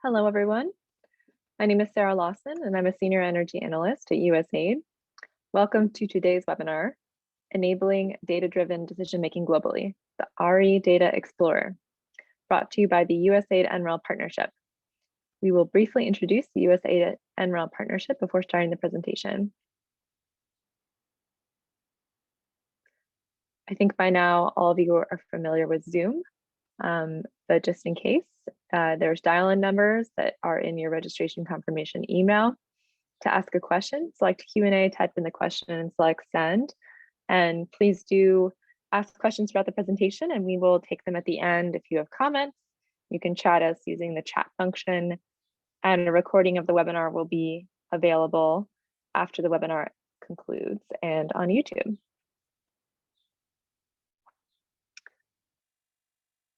Hello, everyone. My name is Sarah Lawson, and I'm a Senior Energy Analyst at USAID. Welcome to today's webinar, Enabling Data-Driven Decision-Making Globally, the RE Data Explorer, brought to you by the USAID NREL Partnership. We will briefly introduce the USAID NREL Partnership before starting the presentation. I think by now all of you are familiar with Zoom, but just in case, there's dial-in numbers that are in your registration confirmation email. To ask a question, select Q&A, type in the question and select send. And please do ask questions throughout the presentation and we will take them at the end. If you have comments, you can chat us using the chat function, and a recording of the webinar will be available after the webinar concludes and on YouTube.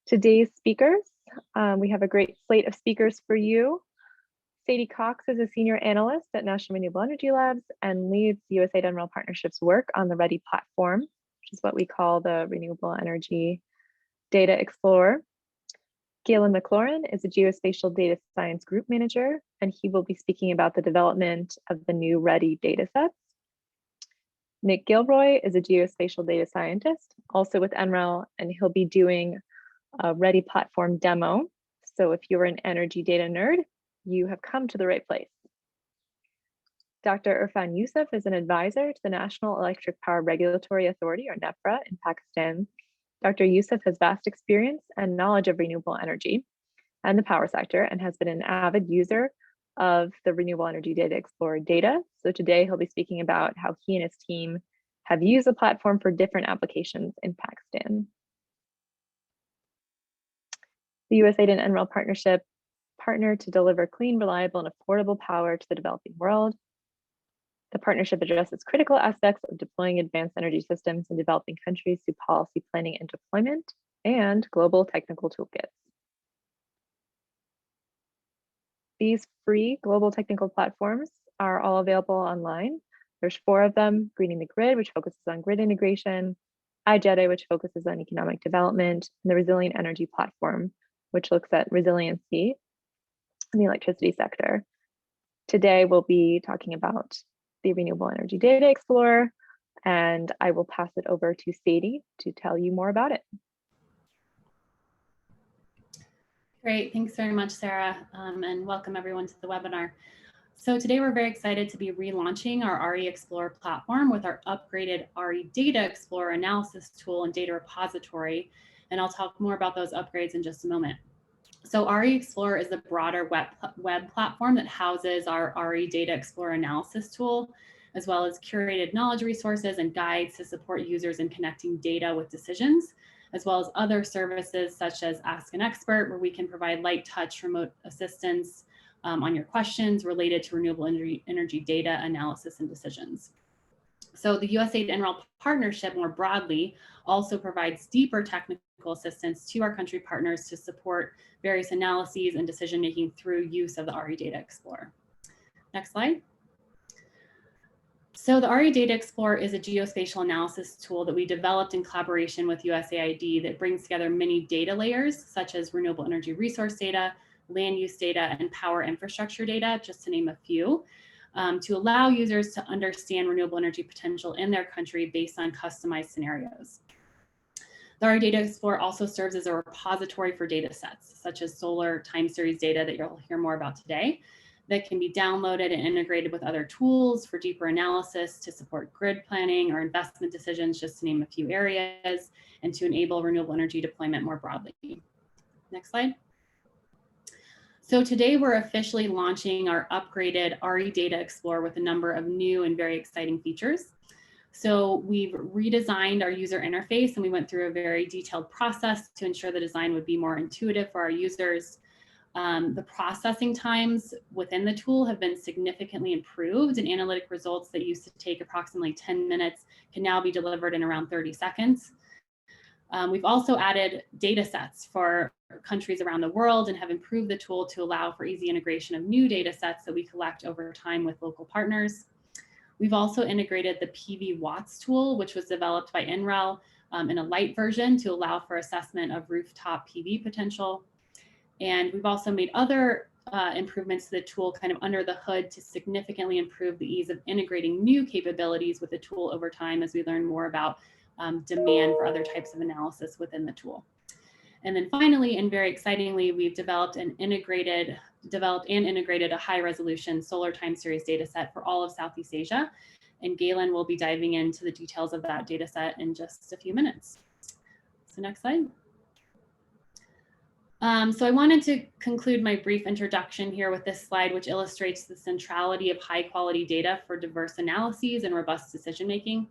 Today's speakers, we have a great slate of speakers for you. Sadie Cox is a senior analyst at National Renewable Energy Labs and leads USAID NREL Partnership's work on the READY platform, which is what we call the Renewable Energy Data Explorer. Galen McLaurin is a geospatial data science group manager, and he will be speaking about the development of the new READY datasets. Nick Gilroy is a geospatial data scientist, also with NREL, and he'll be doing a READY platform demo. So if you're an energy data nerd, you have come to the right place. Dr. Irfan Yusuf is an advisor to the National Electric Power Regulatory Authority, or NEPRA, in Pakistan. Dr. Yusuf has vast experience and knowledge of renewable energy and the power sector and has been an avid user of the Renewable Energy Data Explorer data. So today he'll be speaking about how he and his team have used the platform for different applications in Pakistan. The USAID and NREL Partnership partner to deliver clean, reliable, and affordable power to the developing world. The partnership addresses critical aspects of deploying advanced energy systems in developing countries through policy planning and deployment and global technical toolkits. These free global technical platforms are all available online. There's 4 of them: Greening the Grid, which focuses on grid integration, iJEDI, which focuses on economic development, and the Resilient Energy Platform, which looks at resiliency in the electricity sector. Today, we'll be talking about the Renewable Energy Data Explorer, and I will pass it over to Sadie to tell you more about it. Great, thanks very much, Sarah, and welcome everyone to the webinar. So today we're very excited to be relaunching our RE Explorer platform with our upgraded RE Data Explorer analysis tool and data repository, and I'll talk more about those upgrades in just a moment. So RE Explorer is a broader web platform that houses our RE Data Explorer analysis tool, as well as curated knowledge resources and guides to support users in connecting data with decisions, as well as other services such as Ask an Expert, where we can provide light touch remote assistance on your questions related to renewable energy data analysis and decisions. So the USAID NREL Partnership more broadly also provides deeper technical assistance to our country partners to support various analyses and decision-making through use of the RE Data Explorer. Next slide. So the RE Data Explorer is a geospatial analysis tool that we developed in collaboration with USAID that brings together many data layers, such as renewable energy resource data, land use data, and power infrastructure data, just to name a few, to allow users to understand renewable energy potential in their country based on customized scenarios. The RE Data Explorer also serves as a repository for data sets, such as solar time series data that you'll hear more about today, that can be downloaded and integrated with other tools for deeper analysis to support grid planning or investment decisions, just to name a few areas, and to enable renewable energy deployment more broadly. Next slide. So today we're officially launching our upgraded RE Data Explorer with a number of new and very exciting features. So we've redesigned our user interface, and we went through a very detailed process to ensure the design would be more intuitive for our users. The processing times within the tool have been significantly improved, and analytic results that used to take approximately 10 minutes can now be delivered in around 30 seconds. We've also added data sets for countries around the world and have improved the tool to allow for easy integration of new data sets that we collect over time with local partners. We've also integrated the PV Watts tool, which was developed by NREL in a light version to allow for assessment of rooftop PV potential. And we've also made other improvements to the tool kind of under the hood to significantly improve the ease of integrating new capabilities with the tool over time as we learn more about demand for other types of analysis within the tool. And then finally, and very excitingly, we've developed and integrated a high resolution solar time series data set for all of Southeast Asia. And Galen will be diving into the details of that data set in just a few minutes. So next slide. So I wanted to conclude my brief introduction here with this slide, which illustrates the centrality of high quality data for diverse analyses and robust decision making.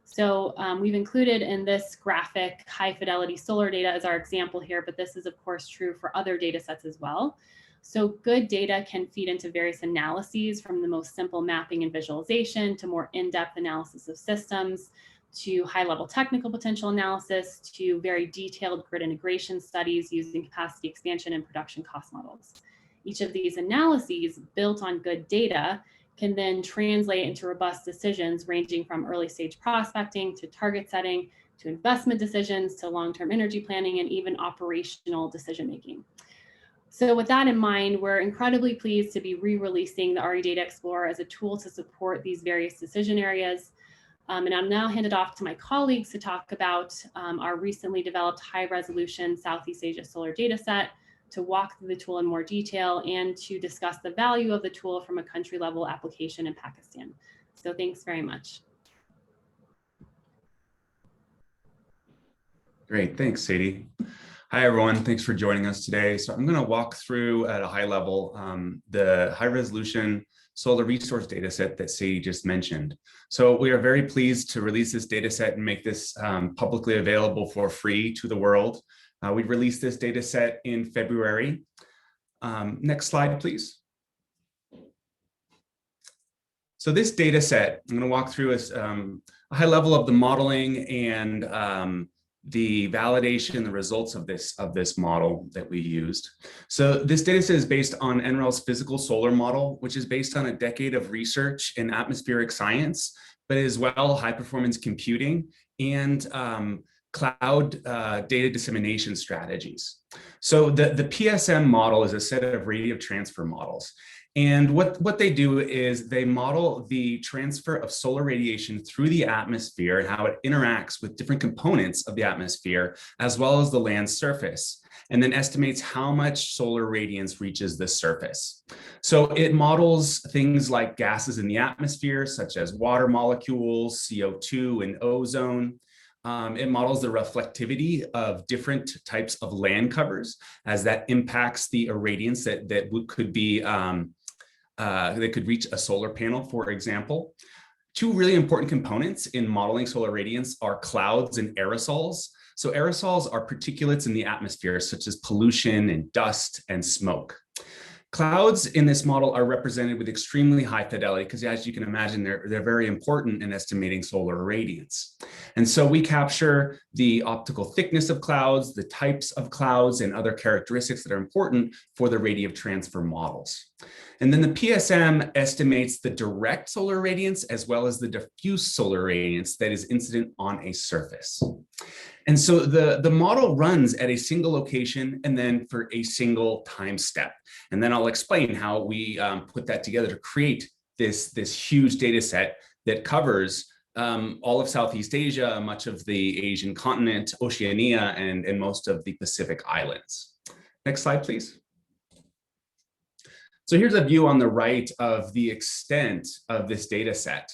So we've included in this graphic high fidelity solar data as our example here, but this is of course true for other data sets as well. So good data can feed into various analyses, from the most simple mapping and visualization to more in-depth analysis of systems, to high-level technical potential analysis, to very detailed grid integration studies using capacity expansion and production cost models. Each of these analyses built on good data can then translate into robust decisions ranging from early stage prospecting to target setting, to investment decisions, to long-term energy planning, and even operational decision making. So with that in mind, we're incredibly pleased to be re-releasing the RE Data Explorer as a tool to support these various decision areas. And I'll now hand it off to my colleagues to talk about our recently developed high resolution Southeast Asia solar data set, to walk through the tool in more detail, and to discuss the value of the tool from a country level application in Pakistan. So thanks very much. Great, thanks, Sadie. Hi, everyone. Thanks for joining us today. So I'm going to walk through at a high level the high resolution solar resource data set that Sadie just mentioned. So we are very pleased to release this data set and make this publicly available for free to the world. We released this data set in February. Next slide, please. So this data set, I'm going to walk through a high level of the modeling and the validation, the results of this model that we used. So this data set is based on NREL's physical solar model, which is based on a decade of research in atmospheric science, but as well high performance computing and cloud data dissemination strategies. So the PSM model is a set of radiative transfer models. And what they do is they model the transfer of solar radiation through the atmosphere and how it interacts with different components of the atmosphere, as well as the land surface, and then estimates how much solar radiance reaches the surface. So it models things like gases in the atmosphere, such as water molecules, CO2, and ozone. It models the reflectivity of different types of land covers, as that impacts the irradiance that could be that could reach a solar panel, for example. Two really important components in modeling solar radiance are clouds and aerosols. So aerosols are particulates in the atmosphere, such as pollution and dust and smoke. Clouds in this model are represented with extremely high fidelity because, as you can imagine, they're very important in estimating solar irradiance. And so we capture the optical thickness of clouds, the types of clouds, and other characteristics that are important for the radiative transfer models. And then the PSM estimates the direct solar radiance as well as the diffuse solar radiance that is incident on a surface. And so the model runs at a single location and then for a single time step. And then I'll explain how we put that together to create this huge data set that covers all of Southeast Asia, much of the Asian continent, Oceania, and most of the Pacific Islands. Next slide, please. So here's a view on the right of the extent of this data set.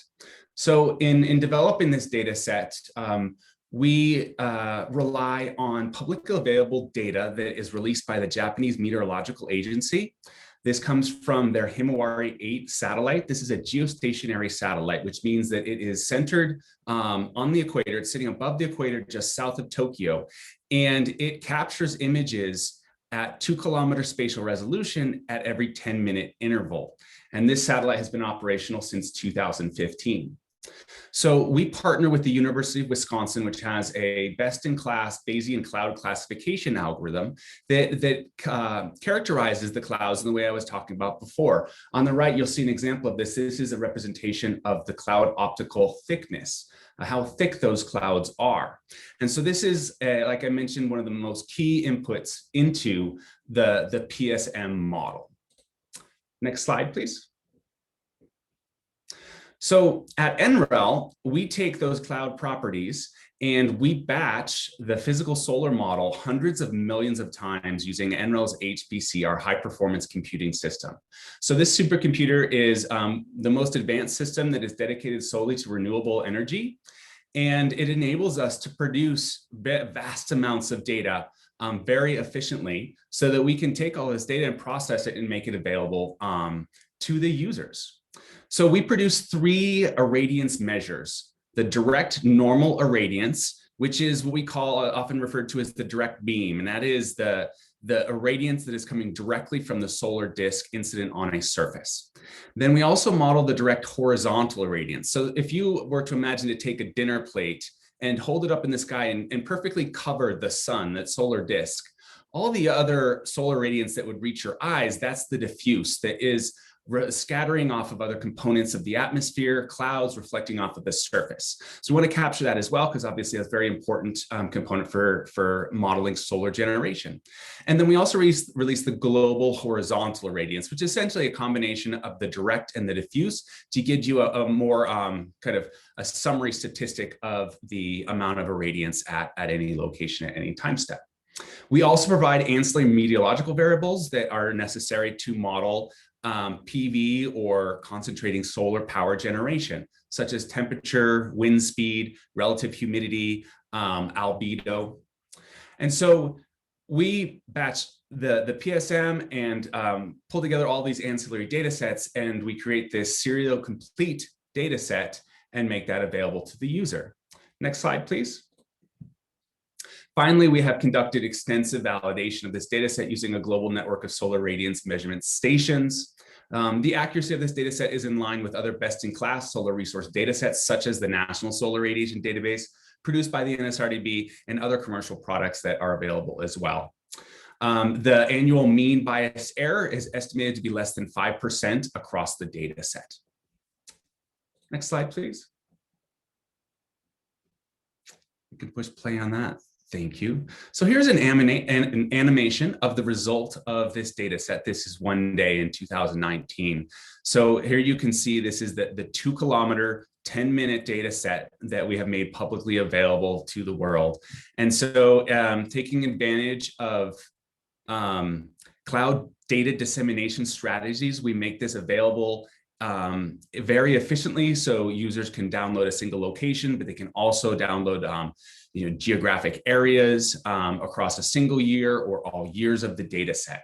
So in developing this data set, we rely on publicly available data that is released by the Japanese Meteorological Agency. This comes from their Himawari 8 satellite. This is a geostationary satellite, which means that it is centered on the equator. It's sitting above the equator just south of Tokyo, and it captures images at 2-kilometer spatial resolution at every 10-minute interval. And this satellite has been operational since 2015. So we partner with the University of Wisconsin, which has a best-in-class Bayesian cloud classification algorithm that characterizes the clouds in the way I was talking about before. On the right, you'll see an example of this. This is a representation of the cloud optical thickness, how thick those clouds are. And so this is, like I mentioned, one of the most key inputs into the PSM model. Next slide, please. So at NREL, we take those cloud properties and we batch the physical solar model hundreds of millions of times using NREL's HPC, our high performance computing system. So this supercomputer is the most advanced system that is dedicated solely to renewable energy. And it enables us to produce vast amounts of data very efficiently so that we can take all this data and process it and make it available to the users. So we produce 3 irradiance measures: the direct normal irradiance, which is what we call often referred to as the direct beam. And that is the irradiance that is coming directly from the solar disk incident on a surface. Then we also model the direct horizontal irradiance. So if you were to imagine to take a dinner plate and hold it up in the sky and perfectly cover the sun, that solar disk, all the other solar radiance that would reach your eyes, that's the diffuse, that is scattering off of other components of the atmosphere, clouds reflecting off of the surface. So we want to capture that as well, because obviously that's a very important component for modeling solar generation. And then we also release the global horizontal irradiance, which is essentially a combination of the direct and the diffuse to give you a more kind of a summary statistic of the amount of irradiance at any location at any time step. We also provide ancillary meteorological variables that are necessary to model PV or concentrating solar power generation, such as temperature, wind speed, relative humidity, albedo. And so we batch the PSM and pull together all these ancillary data sets, and we create this serial complete data set and make that available to the user. Next slide, please. Finally, we have conducted extensive validation of this data set using a global network of solar radiance measurement stations. The accuracy of this data set is in line with other best-in-class solar resource data sets, such as the National Solar Radiation Database produced by the NSRDB and other commercial products that are available as well. The annual mean bias error is estimated to be less than 5% across the data set. Next slide, please. You can push play on that. Thank you. So here's an animation of the result of this data set. This is one day in 2019. So here you can see this is the 2 kilometer, 10-minute data set that we have made publicly available to the world. And so taking advantage of cloud data dissemination strategies, we make this available very efficiently, so users can download a single location, but they can also download geographic areas across a single year or all years of the data set.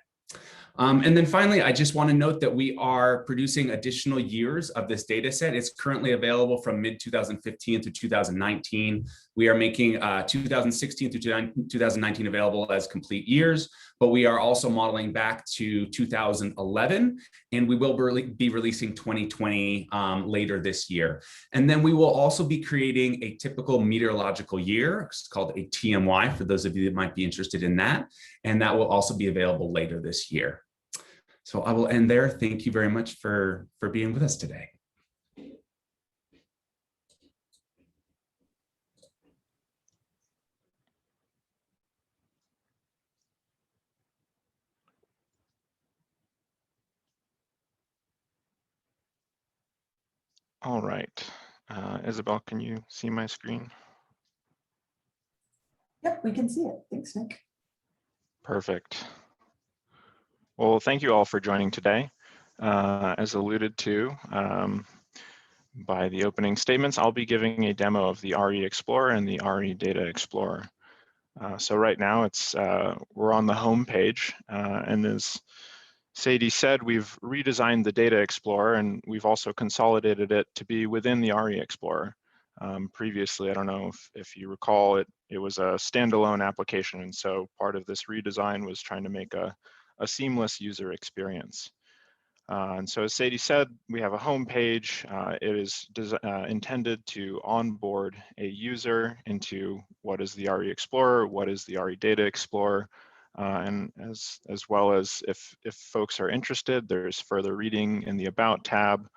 And then finally, I just want to note that we are producing additional years of this data set. It's currently available from mid-2015 to 2019. We are making 2016 through 2019 available as complete years, but we are also modeling back to 2011, and we will be releasing 2020 later this year. And then we will also be creating a typical meteorological year. It's called a TMY for those of you that might be interested in that. And that will also be available later this year. So I will end there. Thank you very much for being with us today. All right. Isabel, can you see my screen? Yep, we can see it. Thanks, Nick. Perfect. Well, thank you all for joining today. As alluded to by the opening statements, I'll be giving a demo of the RE Explorer and the RE Data Explorer. So right now we're on the home page, and as Sadie said, we've redesigned the Data Explorer, and we've also consolidated it to be within the RE Explorer. Previously, I don't know if you recall, it was a standalone application, and so part of this redesign was trying to make a seamless user experience. And so as Sadie said, we have a home page. It is intended to onboard a user into what is the RE Explorer, what is the RE Data Explorer, and as well as if folks are interested, there's further reading in the About tab,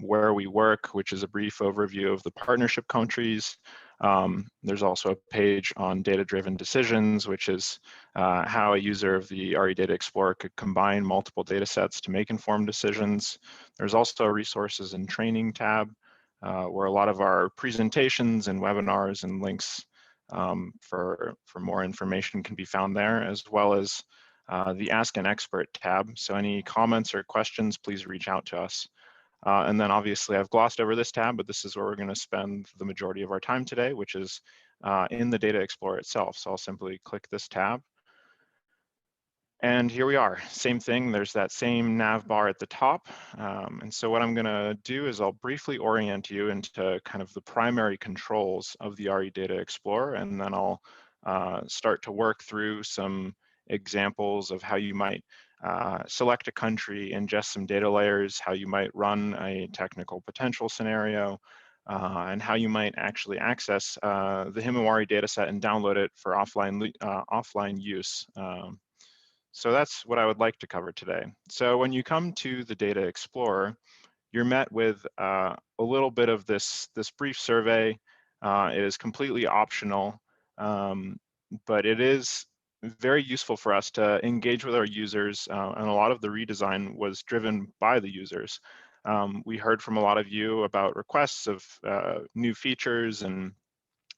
where we work, which is a brief overview of the partnership countries, There's also a page on data-driven decisions, which is how a user of the RE Data Explorer could combine multiple data sets to make informed decisions. There's also a resources and training tab where a lot of our presentations and webinars and links for more information can be found there, as well as the Ask an Expert tab. So any comments or questions, please reach out to us. And then obviously I've glossed over this tab, but this is where we're going to spend the majority of our time today, which is in the Data Explorer itself. So I'll simply click this tab. And here we are, same thing, there's that same nav bar at the top. And so what I'm gonna do is I'll briefly orient you into kind of the primary controls of the RE Data Explorer, and then I'll start to work through some examples of how you might select a country, ingest some data layers, how you might run a technical potential scenario, and how you might actually access the Himawari dataset and download it for offline use. So that's what I would like to cover today. So when you come to the Data Explorer, you're met with a little bit of this brief survey. It is completely optional, but it is very useful for us to engage with our users, and a lot of the redesign was driven by the users. We heard from a lot of you about requests of new features and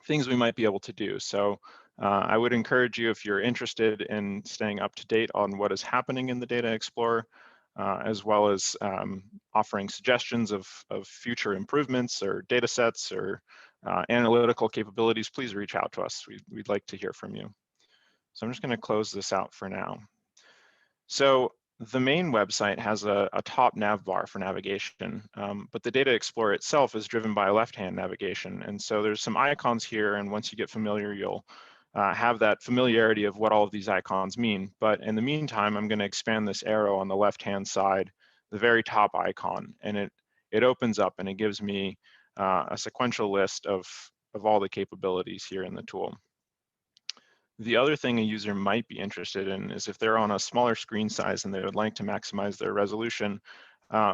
things we might be able to do. So I would encourage you, if you're interested in staying up to date on what is happening in the Data Explorer, as well as offering suggestions of future improvements or data sets or analytical capabilities, please reach out to us. We'd like to hear from you. So I'm just going to close this out for now. So the main website has a top nav bar for navigation, but the Data Explorer itself is driven by a left-hand navigation. And so there's some icons here, and once you get familiar, you'll have that familiarity of what all of these icons mean. But in the meantime, I'm going to expand this arrow on the left-hand side, the very top icon, and it opens up and it gives me a sequential list of all the capabilities here in the tool. The other thing a user might be interested in is if they're on a smaller screen size and they would like to maximize their resolution.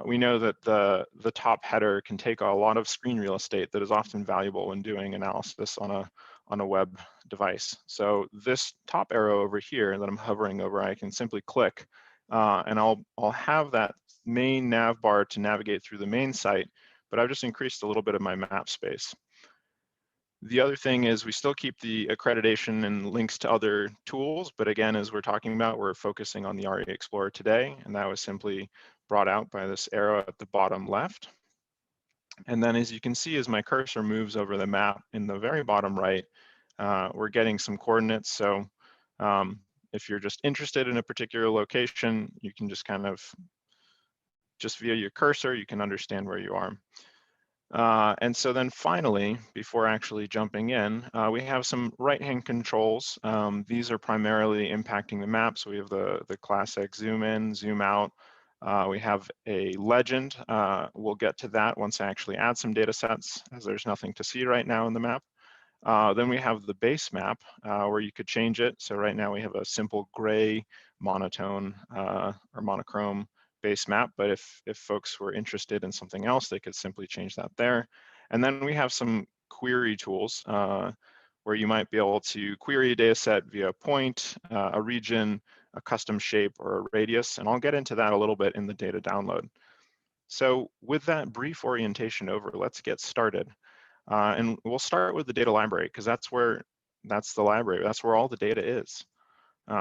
We know that the top header can take a lot of screen real estate that is often valuable when doing analysis on a web device. So this top arrow over here that I'm hovering over, I can simply click and I'll have that main nav bar to navigate through the main site, but I've just increased a little bit of my map space. The other thing is we still keep the accreditation and links to other tools, but again, as we're talking about, we're focusing on the RE Explorer today, and that was simply brought out by this arrow at the bottom left. And then as you can see, as my cursor moves over the map in the very bottom right, we're getting some coordinates. So if you're just interested in a particular location, you can just kind of, just via your cursor, you can understand where you are. And so then finally, before actually jumping in, we have some right-hand controls. These are primarily impacting the map. So we have the classic zoom in, zoom out. We have a legend. We'll get to that once I actually add some data sets, as there's nothing to see right now in the map. Then we have the base map where you could change it. So right now we have a simple gray monotone or monochrome base map, but if folks were interested in something else, they could simply change that there. And then we have some query tools where you might be able to query a data set via a point, a region, a custom shape, or a radius, and I'll get into that a little bit in the data download. So with that brief orientation over, let's get started. And we'll start with the data library, because that's the library, that's where all the data is.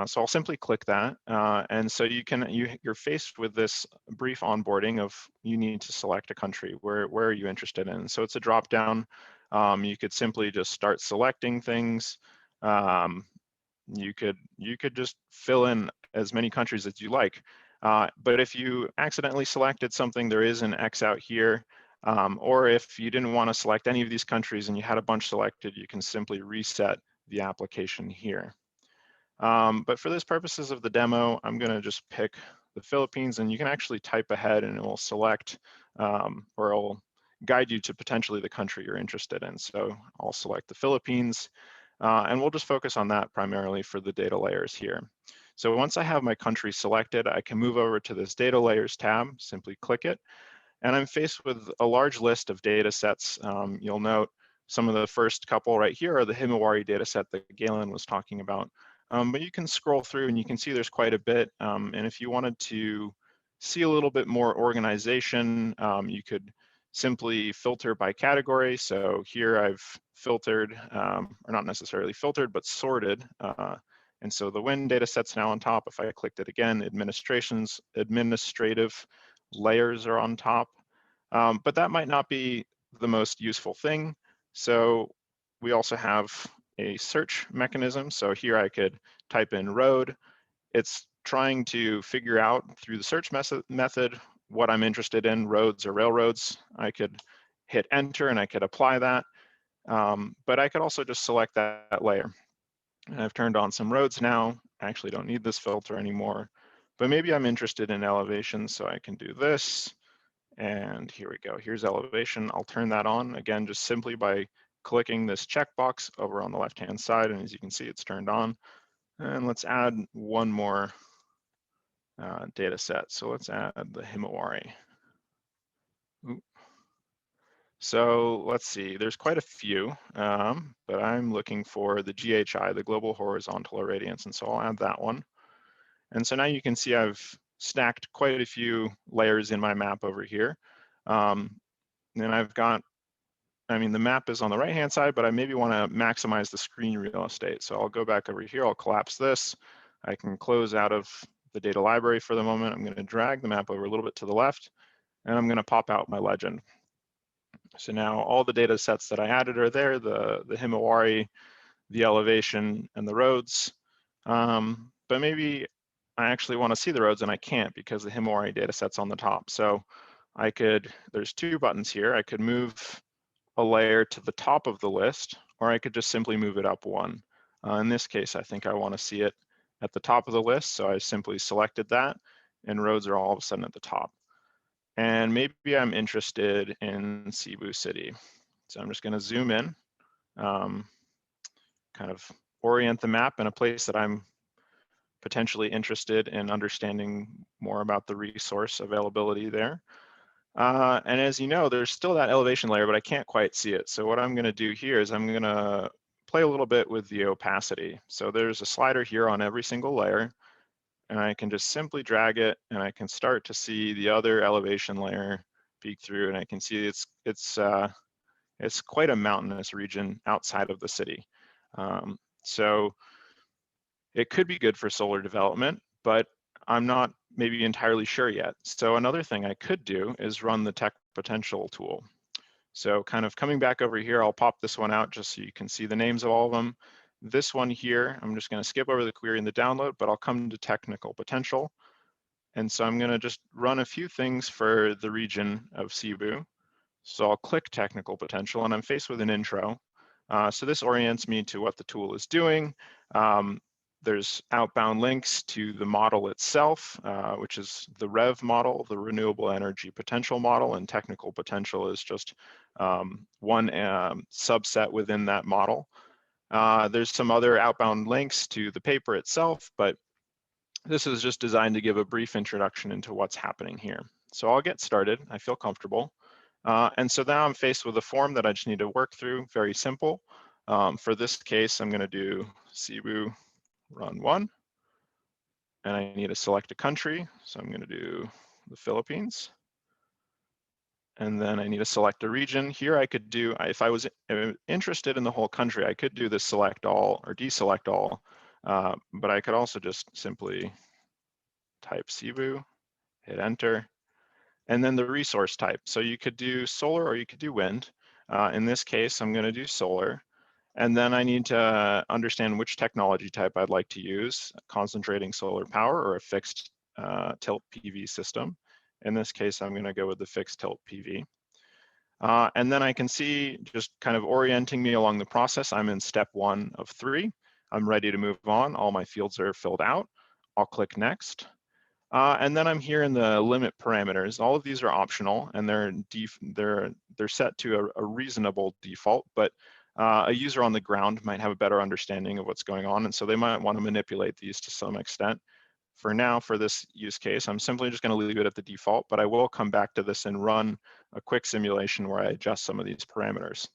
So I'll simply click that, and so you're faced with this brief onboarding of you need to select a country. Where are you interested in? So it's a drop down. You could simply just start selecting things. You could just fill in as many countries as you like. But if you accidentally selected something, there is an X out here. Or if you didn't want to select any of these countries and you had a bunch selected, you can simply reset the application here. But for this purposes of the demo, I'm going to just pick the Philippines, and you can actually type ahead and it will select or it'll guide you to potentially the country you're interested in. So I'll select the Philippines and we'll just focus on that primarily for the data layers here. So once I have my country selected, I can move over to this data layers tab, simply click it, and I'm faced with a large list of data sets. You'll note some of the first couple right here are the Himawari data set that Galen was talking about. But you can scroll through and you can see there's quite a bit. And if you wanted to see a little bit more organization, you could simply filter by category. So here I've filtered, or not necessarily filtered, but sorted. And so the wind data set's now on top. If I clicked it again, administrative layers are on top. But that might not be the most useful thing. So we also have a search mechanism. So here I could type in road. It's trying to figure out through the search method what I'm interested in, roads or railroads. I could hit enter and I could apply that. But I could also just select that layer. And I've turned on some roads now. I actually don't need this filter anymore, but maybe I'm interested in elevation. So I can do this. And here we go. Here's elevation. I'll turn that on again, just simply by clicking this checkbox over on the left-hand side. And as you can see, it's turned on. And let's add one more data set. So let's add the Himawari. Ooh. So let's see, there's quite a few, but I'm looking for the GHI, the Global Horizontal Irradiance, and so I'll add that one. And so now you can see I've stacked quite a few layers in my map over here. And I've got, the map is on the right-hand side, but I maybe want to maximize the screen real estate. So I'll go back over here, I'll collapse this. I can close out of the data library for the moment. I'm going to drag the map over a little bit to the left, and I'm going to pop out my legend. So now all the data sets that I added are there, the Himawari, the elevation, and the roads. But maybe I actually want to see the roads and I can't because the Himawari data set's on the top. So I could, there's two buttons here. I could move a layer to the top of the list, or I could just simply move it up one. In this case, I think I want to see it at the top of the list. So I simply selected that, and roads are all of a sudden at the top. And maybe I'm interested in Cebu City. So I'm just going to zoom in, kind of orient the map in a place that I'm potentially interested in understanding more about the resource availability there. And as you know, there's still that elevation layer, but I can't quite see it. So what I'm going to do here is I'm going to play a little bit with the opacity. So there's a slider here on every single layer, and I can just simply drag it, and I can start to see the other elevation layer peek through, and I can see it's quite a mountainous region outside of the city. So it could be good for solar development, but I'm not maybe entirely sure yet. So another thing I could do is run the tech potential tool. So kind of coming back over here, I'll pop this one out just so you can see the names of all of them. This one here, I'm just going to skip over the query and the download, but I'll come to technical potential. And so I'm going to just run a few things for the region of Cebu. So I'll click technical potential, and I'm faced with an intro. So this orients me to what the tool is doing. There's outbound links to the model itself, which is the REV model, the renewable energy potential model, and technical potential is just one subset within that model. There's some other outbound links to the paper itself, but this is just designed to give a brief introduction into what's happening here. So I'll get started. I feel comfortable. And so now I'm faced with a form that I just need to work through, very simple. For this case, I'm going to do Cebu run 1, and I need to select a country. So I'm going to do the Philippines. And then I need to select a region. Here I could do, if I was interested in the whole country, I could do the select all or deselect all, but I could also just simply type Cebu, hit enter, and then the resource type. So you could do solar or you could do wind. In this case, I'm going to do solar. And then I need to understand which technology type I'd like to use, concentrating solar power or a fixed tilt PV system. In this case, I'm going to go with the fixed tilt PV. And then I can see just kind of orienting me along the process. I'm in step 1 of 3. I'm ready to move on. All my fields are filled out. I'll click next. And then I'm here in the limit parameters. All of these are optional, and they're set to a reasonable default, but a user on the ground might have a better understanding of what's going on, and so they might want to manipulate these to some extent. For now, for this use case, I'm simply just going to leave it at the default, but I will come back to this and run a quick simulation where I adjust some of these parameters.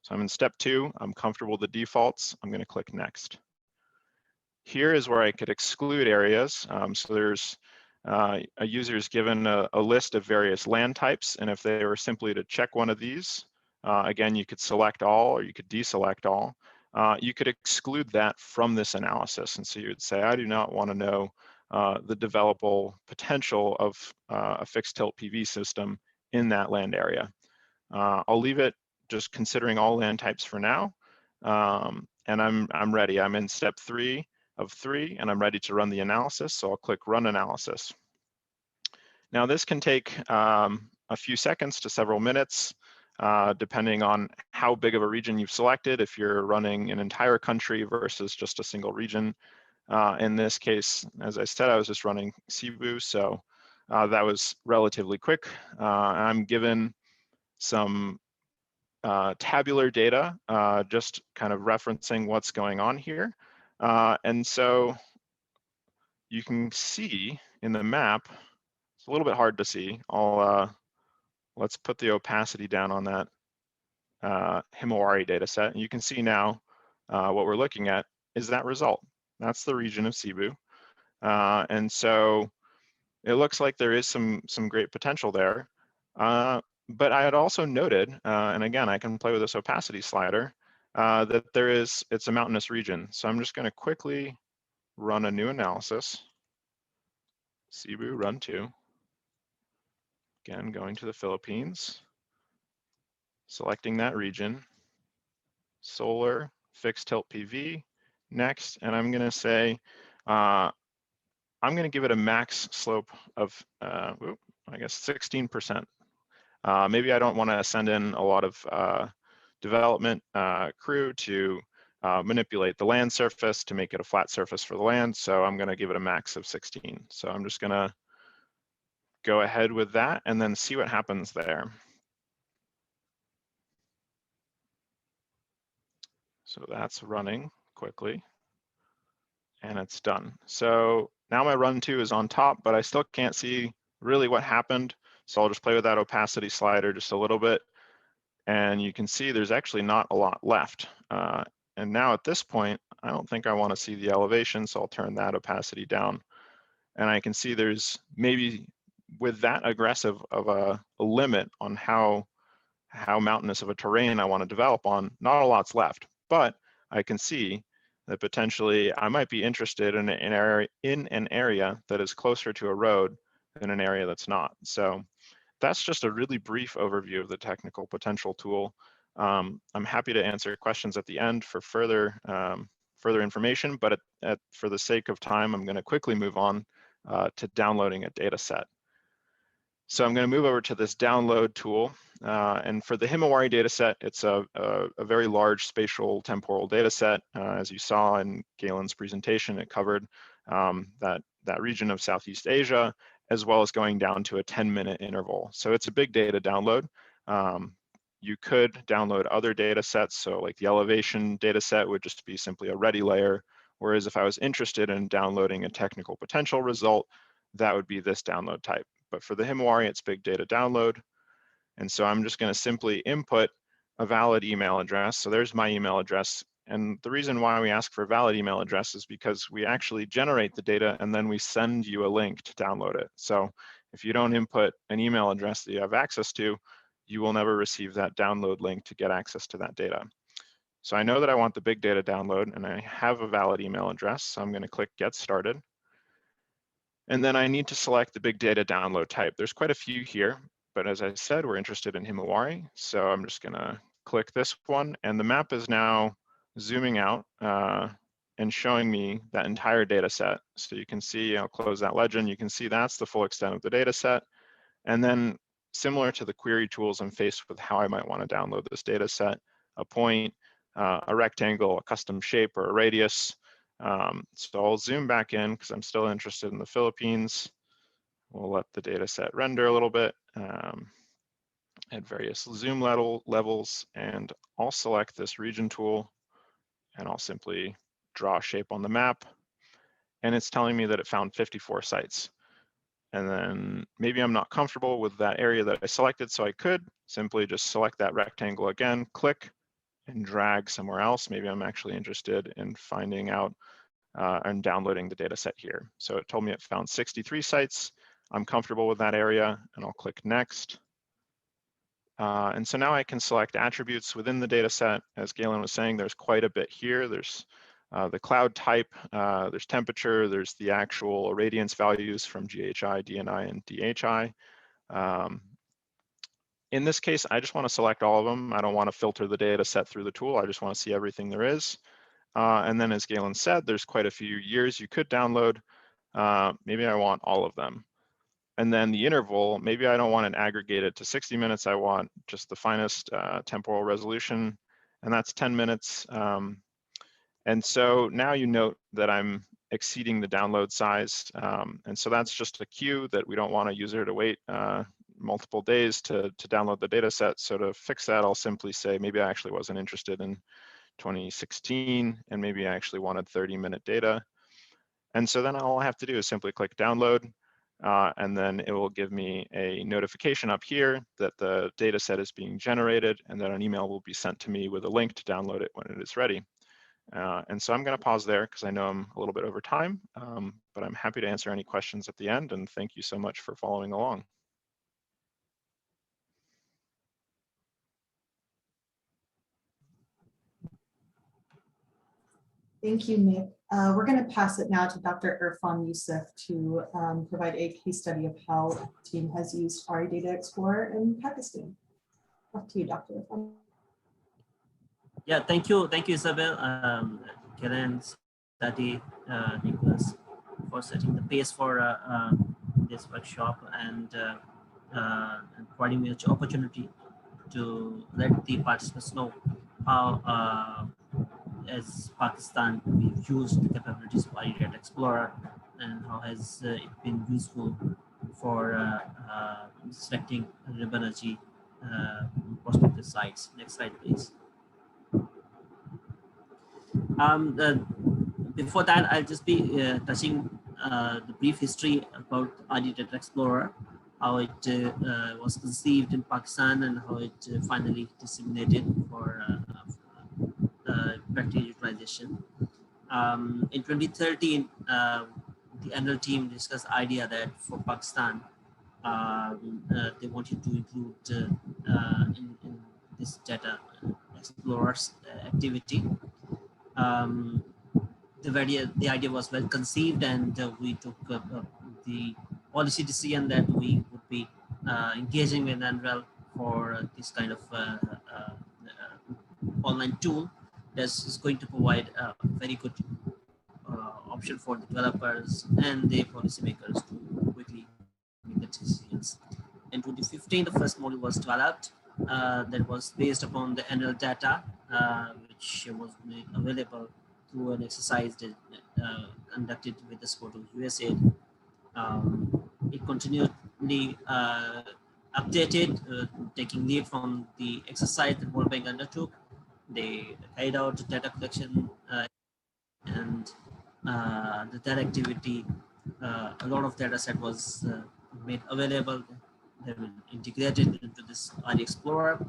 So I'm in step 2. I'm comfortable with the defaults. I'm going to click next. Here is where I could exclude areas. So there's a user is given a list of various land types, and if they were simply to check one of these, again, you could select all or you could deselect all. You could exclude that from this analysis. And so you would say, I do not want to know the developable potential of a fixed tilt PV system in that land area. I'll leave it just considering all land types for now. And I'm ready. I'm in step 3 of 3, and I'm ready to run the analysis. So I'll click Run Analysis. Now this can take a few seconds to several minutes, depending on how big of a region you've selected, if you're running an entire country versus just a single region. In this case, as I said, I was just running Cebu, so that was relatively quick. I'm given some tabular data, just kind of referencing what's going on here. And so you can see in the map, it's a little bit hard to see. Let's put the opacity down on that Himawari data set. And you can see now what we're looking at is that result. That's the region of Cebu. And so it looks like there is some great potential there. But I had also noted, and again, I can play with this opacity slider, that it's a mountainous region. So I'm just going to quickly run a new analysis. Cebu run 2. Again, going to the Philippines, selecting that region, solar, fixed tilt PV, next, and I'm going to say, I'm going to give it a max slope of, I guess 16%. Maybe I don't want to send in a lot of development crew to manipulate the land surface to make it a flat surface for the land. So I'm going to give it a max of 16. So I'm just going to go ahead with that and then see what happens there. So that's running quickly and it's done. So now my run 2 is on top, but I still can't see really what happened. So I'll just play with that opacity slider just a little bit. And you can see there's actually not a lot left. And now at this point, I don't think I want to see the elevation, so I'll turn that opacity down. And I can see there's maybe with that aggressive of a limit on how mountainous of a terrain I want to develop on, not a lot's left. But I can see that potentially I might be interested in an area that is closer to a road than an area that's not. So that's just a really brief overview of the technical potential tool. I'm happy to answer questions at the end for further information, but for the sake of time, I'm going to quickly move on to downloading a data set. So I'm going to move over to this download tool. And for the Himawari data set, it's a very large spatial temporal data set. As you saw in Galen's presentation, it covered that region of Southeast Asia, as well as going down to a 10-minute interval. So it's a big data download. You could download other data sets. So like the elevation data set would just be simply a ready layer. Whereas if I was interested in downloading a technical potential result, that would be this download type. But for the Himawari, it's big data download. And so I'm just going to simply input a valid email address. So there's my email address. And the reason why we ask for a valid email address is because we actually generate the data and then we send you a link to download it. So if you don't input an email address that you have access to, you will never receive that download link to get access to that data. So I know that I want the big data download and I have a valid email address. So I'm going to click Get Started. And then I need to select the big data download type. There's quite a few here, but as I said, we're interested in Himawari. So I'm just going to click this one, and the map is now zooming out and showing me that entire data set. So you can see, I'll close that legend. You can see that's the full extent of the data set. And then similar to the query tools, I'm faced with how I might want to download this data set, a point, a rectangle, a custom shape, or a radius. So I'll zoom back in because I'm still interested in the Philippines. We'll let the data set render a little bit at various zoom levels, and I'll select this region tool and I'll simply draw a shape on the map. And it's telling me that it found 54 sites. And then maybe I'm not comfortable with that area that I selected, so I could simply just select that rectangle again, click, and drag somewhere else. Maybe I'm actually interested in finding out and downloading the data set here. So it told me it found 63 sites. I'm comfortable with that area, and I'll click next. And so now I can select attributes within the data set. As Galen was saying, there's quite a bit here. There's the cloud type, there's temperature, there's the actual irradiance values from GHI, DNI, and DHI. In this case, I just want to select all of them. I don't want to filter the data set through the tool. I just want to see everything there is. And then as Galen said, there's quite a few years you could download. Maybe I want all of them. And then the interval, maybe I don't want it aggregated to 60 minutes. I want just the finest temporal resolution, and that's 10 minutes. And so now you note that I'm exceeding the download size. And so that's just a cue that we don't want a user to wait multiple days to download the data set. So to fix that, I'll simply say, maybe I actually wasn't interested in 2016, and maybe I actually wanted 30-minute data. And so then all I have to do is simply click download, and then it will give me a notification up here that the data set is being generated, and that an email will be sent to me with a link to download it when it is ready. And so I'm going to pause there because I know I'm a little bit over time, but I'm happy to answer any questions at the end, and thank you so much for following along. Thank you, Nick. We're going to pass it now to Dr. Irfan Youssef to provide a case study of how the team has used ARI Data Explorer in Pakistan. Back to you, Dr. Irfan. Yeah, thank you, Isabel, Karen, Sati, Nicholas, for setting the pace for this workshop and providing me the opportunity to let the participants know how, as Pakistan, we've used the capabilities of ARI Data Explorer and how has it been useful for selecting renewable energy prospective sites. Next slide, please. Before that, I'll just be touching the brief history about ARI Data Explorer, how it was conceived in Pakistan and how it finally disseminated for practical utilization. In 2013, the annual team discussed the idea that for Pakistan, they wanted to include in this data explorers activity. The idea was well conceived, and we took the policy decision that we would be engaging with NREL for this kind of online tool that is going to provide a very good option for the developers and the policymakers to quickly make the decisions. In 2015, the first module was developed that was based upon the NREL data, which was made available through an exercise that, conducted with the support of USAID. It continually updated, taking lead from the exercise that World Bank undertook. They carried out data collection and the data activity. A lot of data set was made available. They were integrated into this ARI Explorer.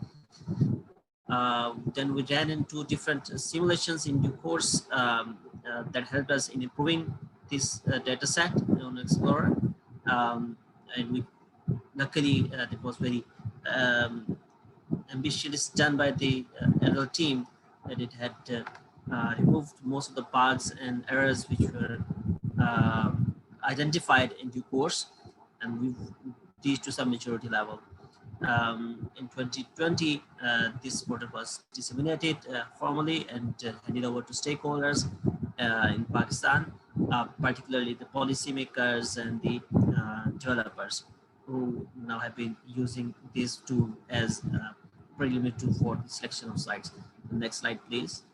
Then we ran into different simulations in due course that helped us in improving this data set on Explorer. And we luckily it was very ambitious done by the NREL team, that it had removed most of the bugs and errors which were identified in due course, and we've reached to some maturity level. In 2020, this portal was disseminated formally and handed over to stakeholders in Pakistan, particularly the policymakers and the developers, who now have been using this tool as a preliminary tool for the selection of sites. The next slide, please.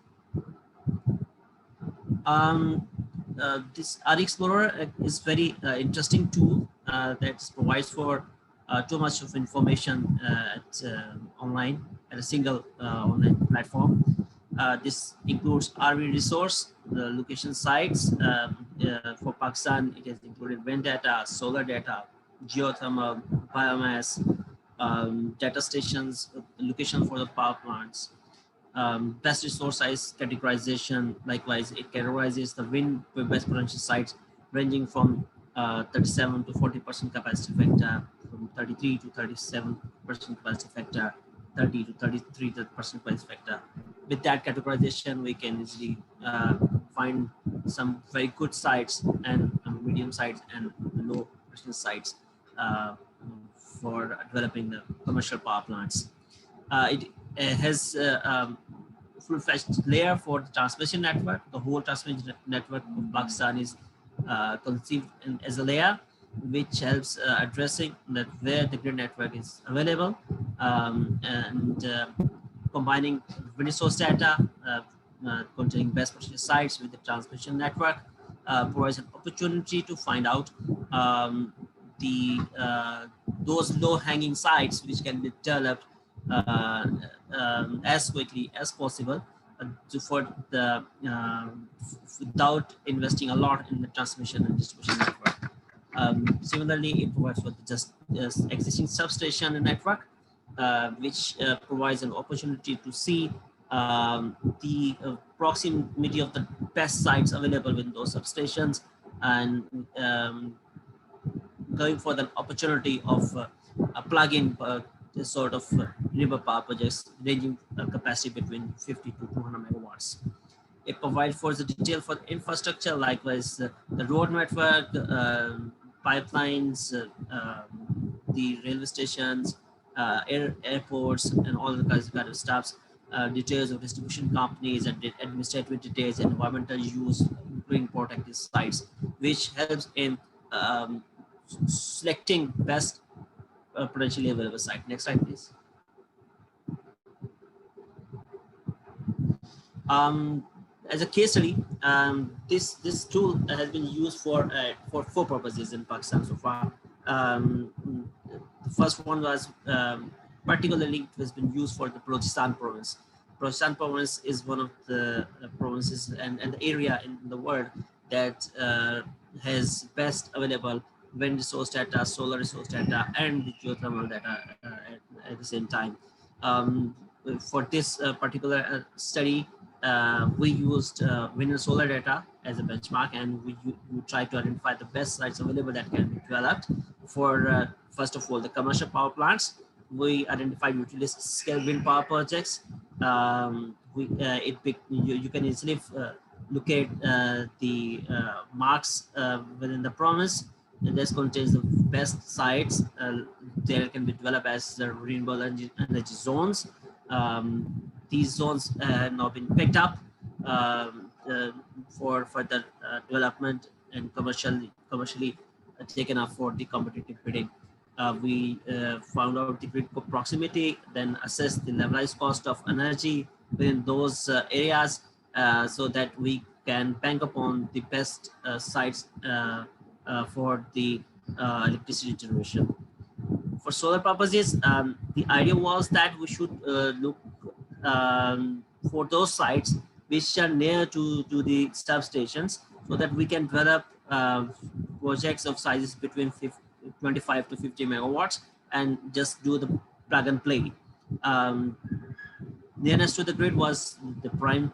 This ARI Explorer is very interesting tool that provides for too much of information online at a single online platform. This includes ARI resource, the location sites. For Pakistan, it has included wind data, solar data, geothermal, biomass, data stations, location for the power plants. Best resource size categorization, likewise, it categorizes the wind best potential sites ranging from 37 to 40% capacity factor, from 33 to 37% capacity factor, 30 to 33% capacity factor. With that categorization, we can easily find some very good sites and medium sites and low potential sites for developing the commercial power plants. It has full-fledged layer for the transmission network. The whole transmission network of Pakistan is conceived as a layer, which helps addressing that where the grid network is available, and combining wind resource data containing best potential sites with the transmission network provides an opportunity to find out those low-hanging sites which can be developed as quickly as possible without investing a lot in the transmission and distribution network. Similarly, it provides for just existing substation and network, which provides an opportunity to see the proximity of the best sites available in those substations, and going for the opportunity of a plug-in this sort of river power projects ranging capacity between 50 to 200 megawatts. It provides for the detail for the infrastructure, likewise the road network, pipelines, the railway stations, airports, and all the kinds of stuff. Details of distribution companies and administrative details, environmental use, including protected sites, which helps in selecting best potentially available site. Next slide, please. As a case study, this tool has been used for 4 purposes in Pakistan so far. The first one was particularly it has been used for the Balochistan province. Balochistan province is one of the provinces and the area in the world that has best available wind resource data, solar resource data, and the geothermal data at the same time. For this particular study, we used wind and solar data as a benchmark, and we tried to identify the best sites available that can be developed for, first of all, the commercial power plants. We identified utility scale wind power projects. You can easily locate the marks within the province. And this contains the best sites that can be developed as the renewable energy zones. These zones have now been picked up for further development and commercially taken up for the competitive bidding. We found out the grid proximity, then assessed the levelized cost of energy within those areas so that we can bank upon the best sites for the electricity generation. For solar purposes, the idea was that we should look for those sites which are near to the substations so that we can develop projects of sizes between 25 to 50 megawatts and just do the plug and play. Nearness to the grid was the prime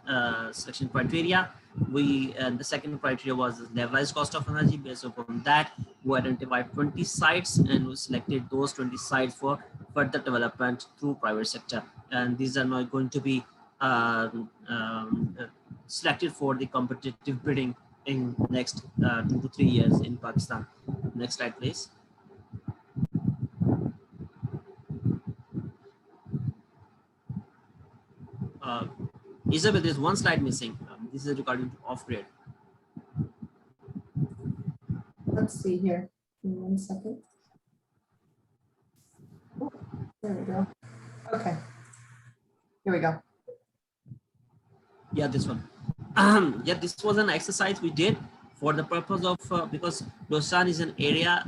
selection criteria. The second criteria was the levelized cost of energy. Based upon that, we identified 20 sites and we selected those 20 sites for further development through private sector. And these are now going to be selected for the competitive bidding in next 2 to 3 years in Pakistan. Next slide, please. Isabel, there's one slide missing. This is regarding to off-grid. Let's see here. Give me 1 second. Oh, there we go. Okay. Here we go. Yeah, this one. Yeah, this was an exercise we did for the purpose of, because Balochistan is an area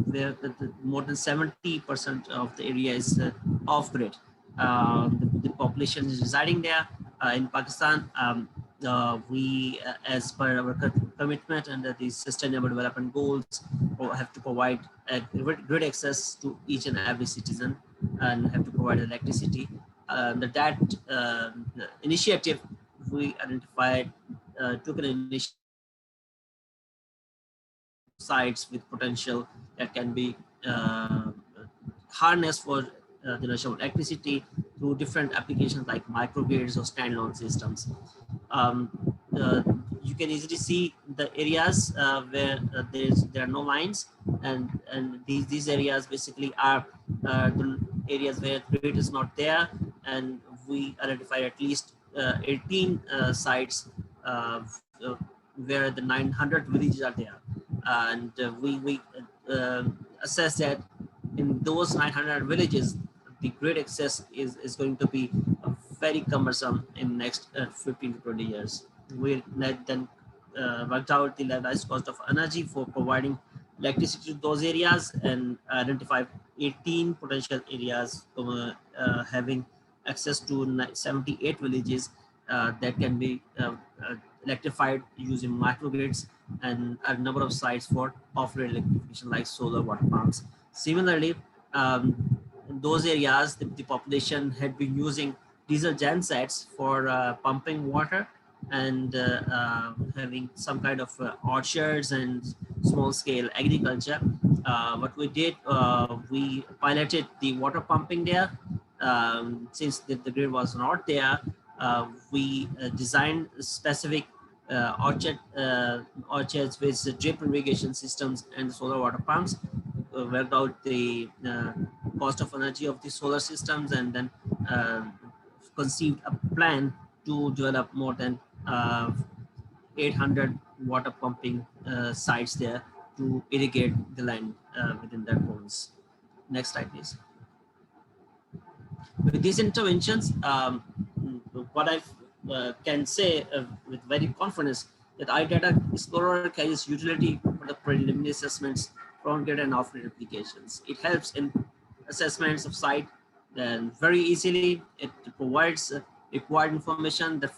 where more than 70% of the area is off-grid. The population is residing there in Pakistan. We, as per our commitment under the Sustainable Development Goals, have to provide grid access to each and every citizen and have to provide electricity. that initiative, we identified took an initiative sites with potential that can be harnessed for generation of electricity through different applications like microgrids or standalone systems. You can easily see the areas where there are no lines, and these areas basically are the areas where grid is not there, and we identified at least 18 sites where the 900 villages are there, and we assess that in those 900 villages, the grid access is going to be very cumbersome in next 15 to 20 years. We then worked out the levelized cost of energy for providing electricity to those areas, and identified 18 potential areas having access to 78 villages that can be electrified using microgrids, and a number of sites for off-grid electrification like solar water pumps. Similarly, in those areas, the population had been using diesel gen sets for pumping water and having some kind of orchards and small-scale agriculture. What we did, we piloted the water pumping there. Since the grid was not there, we designed specific orchards with drip irrigation systems and solar water pumps, worked out the cost of energy of the solar systems, and then conceived a plan to develop more than 800 water pumping sites there to irrigate the land within their homes. Next slide, please. With these interventions, what I can say with very confidence that iData Explorer carries utility for the preliminary assessments from grid and off-grid applications. It helps in assessments of site and very easily. It provides required information that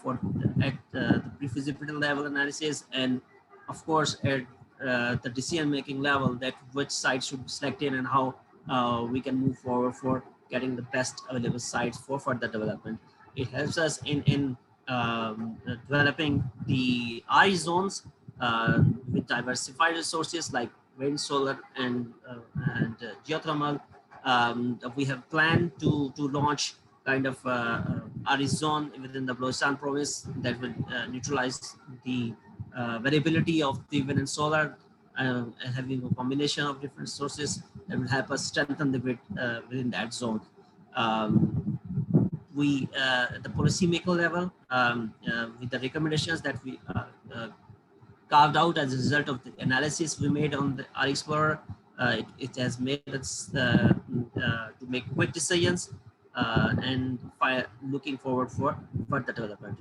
at the pre-feasibility level analysis, and of course at the decision-making level, that which site should be selected and how we can move forward for getting the best available sites for further development. It helps us in developing the RE zones with diversified resources like wind, solar, and geothermal. We have planned to launch kind of RE zone within the Balochistan province that will neutralize the variability of the wind and solar, having a combination of different sources that will help us strengthen the grid within that zone. We, at the policymaker level, with the recommendations that we carved out as a result of the analysis we made on the RE Explorer, it has made us to make quick decisions and looking forward for further development.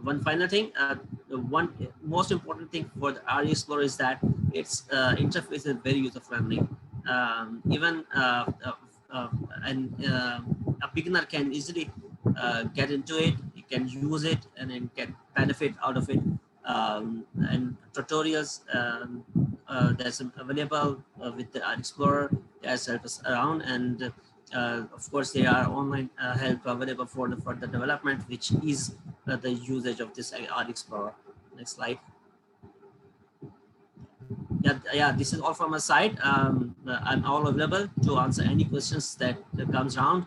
One final thing, one most important thing for the RE Explorer is that its interface is very user-friendly. Even a beginner can easily get into it, you can use it and then get benefit out of it. And tutorials that's available with the RE Explorer that help us around, and of course there are online help available for the further development, which is the usage of this RE Explorer. Next slide. Yeah, this is all from my side. I'm all available to answer any questions that comes around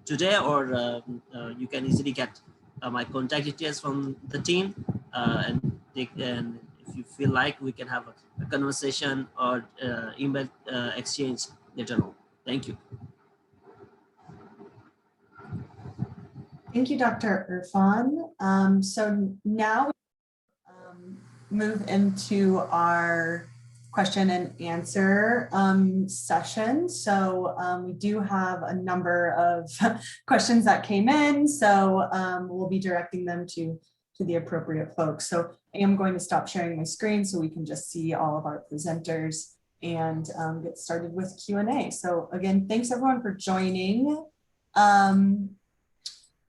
today, or you can easily get my contact details from the team, and if you feel like, we can have a conversation or email exchange later on. Thank you. Thank you, Dr. Irfan. So now move into our question and answer session. So we do have a number of questions that came in, so we'll be directing them to the appropriate folks. So I am going to stop sharing my screen so we can just see all of our presenters and get started with Q&A. So again, thanks everyone for joining.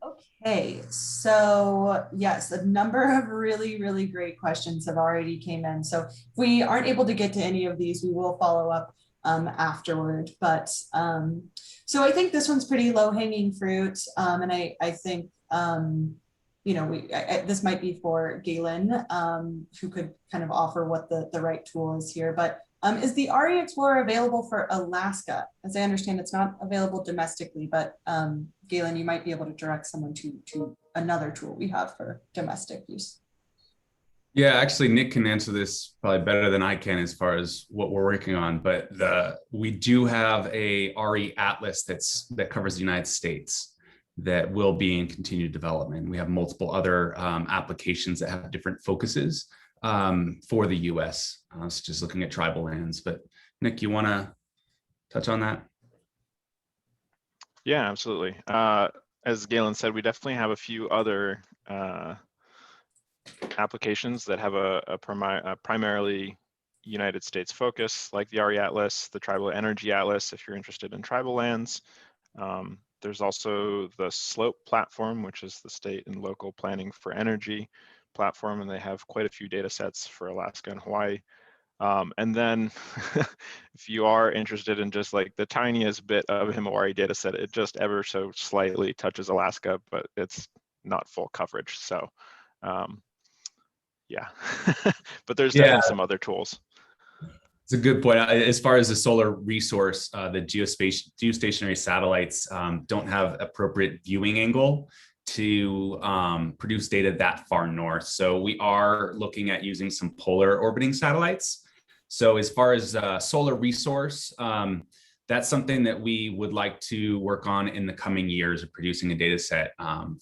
Okay, so yes, a number of really, really great questions have already came in. So if we aren't able to get to any of these, we will follow up afterward. But so I think this one's pretty low hanging fruit. And I think, you know, this might be for Galen, who could kind of offer what the right tool is here. But is the RE Explorer available for Alaska? As I understand, it's not available domestically, but Galen, you might be able to direct someone to another tool we have for domestic use. Yeah, actually, Nick can answer this probably better than I can as far as what we're working on. But we do have a RE Atlas that covers the United States that will be in continued development. We have multiple other applications that have different focuses for the US, such as looking at tribal lands. But Nick, you want to touch on that? Yeah, absolutely. As Galen said, we definitely have a few other applications that have a primarily United States focus, like the RE Atlas, the Tribal Energy Atlas, if you're interested in tribal lands. There's also the SLOPE platform, which is the state and local planning for energy platform, and they have quite a few data sets for Alaska and Hawaii. And then if you are interested in just like the tiniest bit of Himawari data set, it just ever so slightly touches Alaska, but it's not full coverage. So yeah, but there's definitely some other tools. It's a good point. As far as the solar resource, the geostationary satellites don't have appropriate viewing angle to produce data that far north. So we are looking at using some polar orbiting satellites. So as far as solar resource, that's something that we would like to work on in the coming years of producing a data set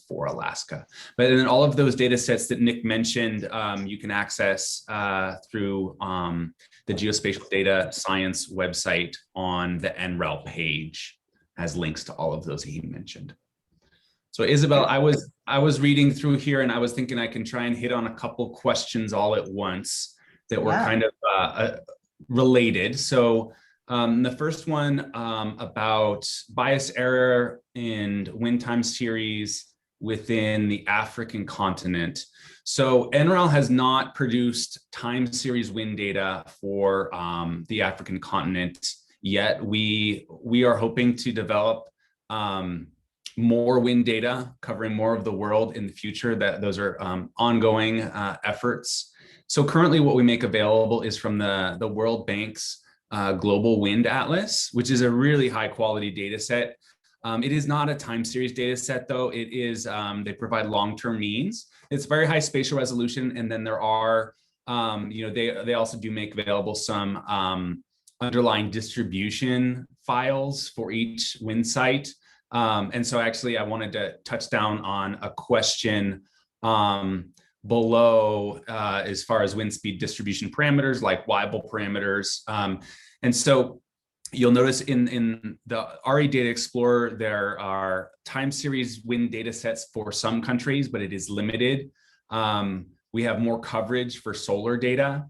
for Alaska. But then all of those data sets that Nick mentioned, you can access through the Geospatial Data Science website on the NREL page, has links to all of those he mentioned. So Isabel, I was reading through here and I was thinking I can try and hit on a couple questions all at once that were kind of related. So the first one about bias error and wind time series within the African continent. So NREL has not produced time series wind data for the African continent yet. We are hoping to develop more wind data covering more of the world in the future. Those are ongoing efforts. So currently what we make available is from the World Bank's Global Wind Atlas, which is a really high quality data set. It is not a time series data set though. It is, they provide long-term means. It's very high spatial resolution. And then there are, you know, they also do make available some underlying distribution files for each wind site. And so actually I wanted to touch down on a question below as far as wind speed distribution parameters like Weibull parameters. And so you'll notice in the RE Data Explorer, there are time series wind data sets for some countries, but it is limited. We have more coverage for solar data.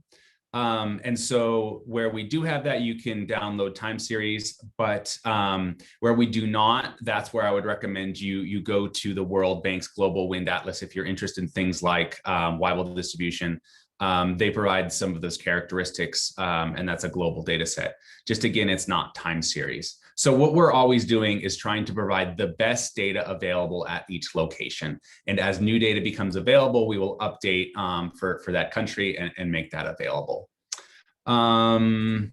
And so where we do have that, you can download time series, but where we do not, that's where I would recommend you go to the World Bank's Global Wind Atlas if you're interested in things like Weibull distribution. They provide some of those characteristics, and that's a global data set. Just again, it's not time series. So what we're always doing is trying to provide the best data available at each location. And as new data becomes available, we will update for that country and make that available. And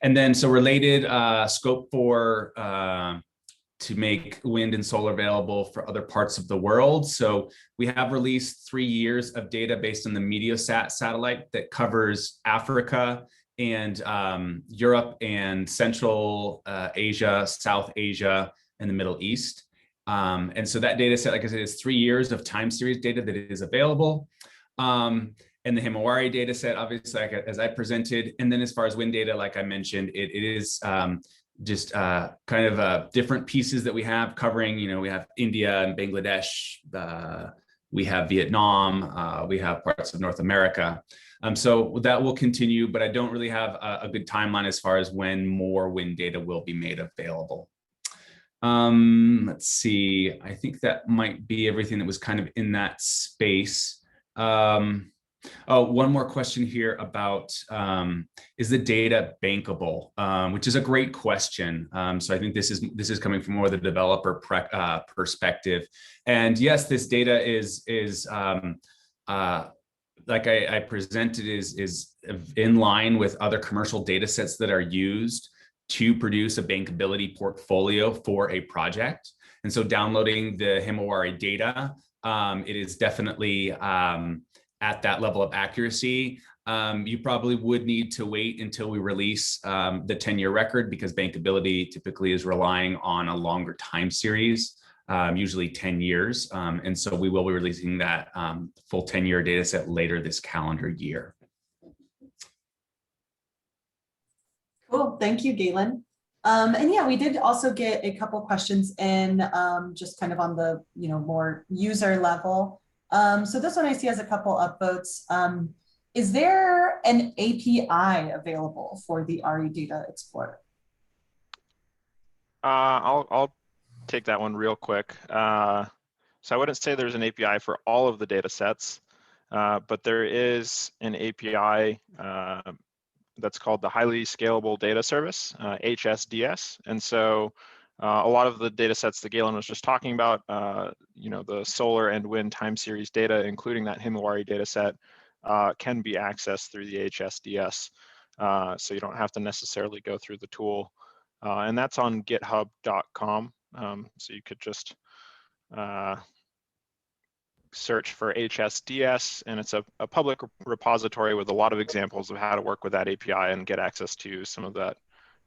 then so related scope for to make wind and solar available for other parts of the world. So we have released 3 years of data based on the Meteosat satellite that covers Africa and Europe and Central Asia, South Asia, and the Middle East. And so that data set, like I said, is 3 years of time series data that is available. And the Himawari data set, obviously, like, as I presented. And then as far as wind data, like I mentioned, it is just kind of different pieces that we have covering, you know, we have India and Bangladesh, we have Vietnam, we have parts of North America. So that will continue, but I don't really have a good timeline as far as when more wind data will be made available. Let's see, I think that might be everything that was kind of in that space. Oh, one more question here about is the data bankable, which is a great question. So I think this is coming from more the developer perspective. And yes, this data is like I presented is in line with other commercial data sets that are used to produce a bankability portfolio for a project. And so downloading the Himawari data, it is definitely at that level of accuracy. You probably would need to wait until we release the 10-year record, because bankability typically is relying on a longer time series, usually 10 years. And so we will be releasing that full 10-year data set later this calendar year. Cool, thank you, Galen. And yeah, we did also get a couple questions in just kind of on the more user level. So this one I see has a couple upvotes. Is there an API available for the RE Data Explorer? I'll take that one real quick. So I wouldn't say there's an API for all of the data sets, but there is an API that's called the Highly Scalable Data Service, HSDS. And so a lot of the data sets that Galen was just talking about, the solar and wind time series data, including that Himawari data set, can be accessed through the HSDS. So you don't have to necessarily go through the tool. And that's on github.com. So you could just search for HSDS, and it's a public repository with a lot of examples of how to work with that API and get access to some of that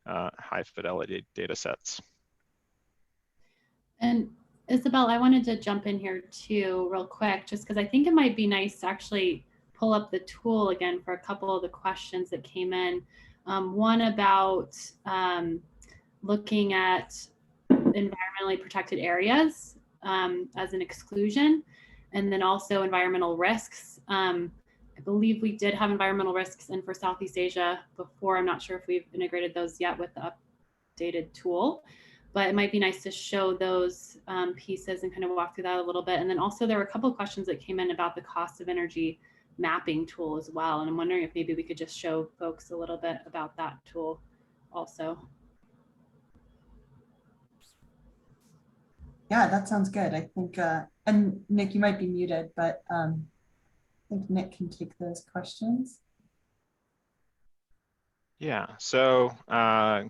high fidelity data sets. And Isabel, I wanted to jump in here too real quick, just because I think it might be nice to actually pull up the tool again for a couple of the questions that came in. One about looking at environmentally protected areas as an exclusion, and then also environmental risks. I believe we did have environmental risks in for Southeast Asia before. I'm not sure if we've integrated those yet with the updated tool, but it might be nice to show those pieces and kind of walk through that a little bit. And then also there were a couple of questions that came in about the cost of energy mapping tool as well. And I'm wondering if maybe we could just show folks a little bit about that tool also. Yeah, that sounds good. I think, and Nick, you might be muted, but I think Nick can take those questions. Yeah, so a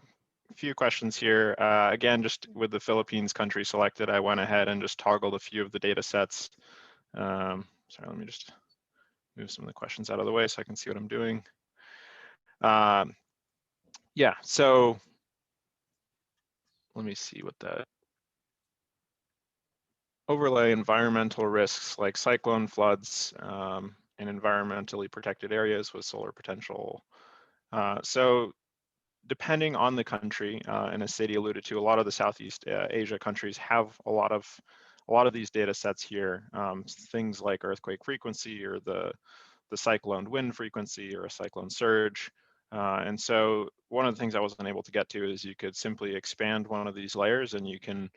few questions here. Again, just with the Philippines country selected, I went ahead and just toggled a few of the data sets. Sorry, let me just move some of the questions out of the way so I can see what I'm doing. Yeah, so let me see what the overlay environmental risks like cyclone, floods, and environmentally protected areas with solar potential. So depending on the country, and as Sadie alluded to, a lot of the Southeast Asia countries have a lot of these data sets here, things like earthquake frequency or the cyclone wind frequency or a cyclone surge. And so one of the things I wasn't able to get to is you could simply expand one of these layers and you can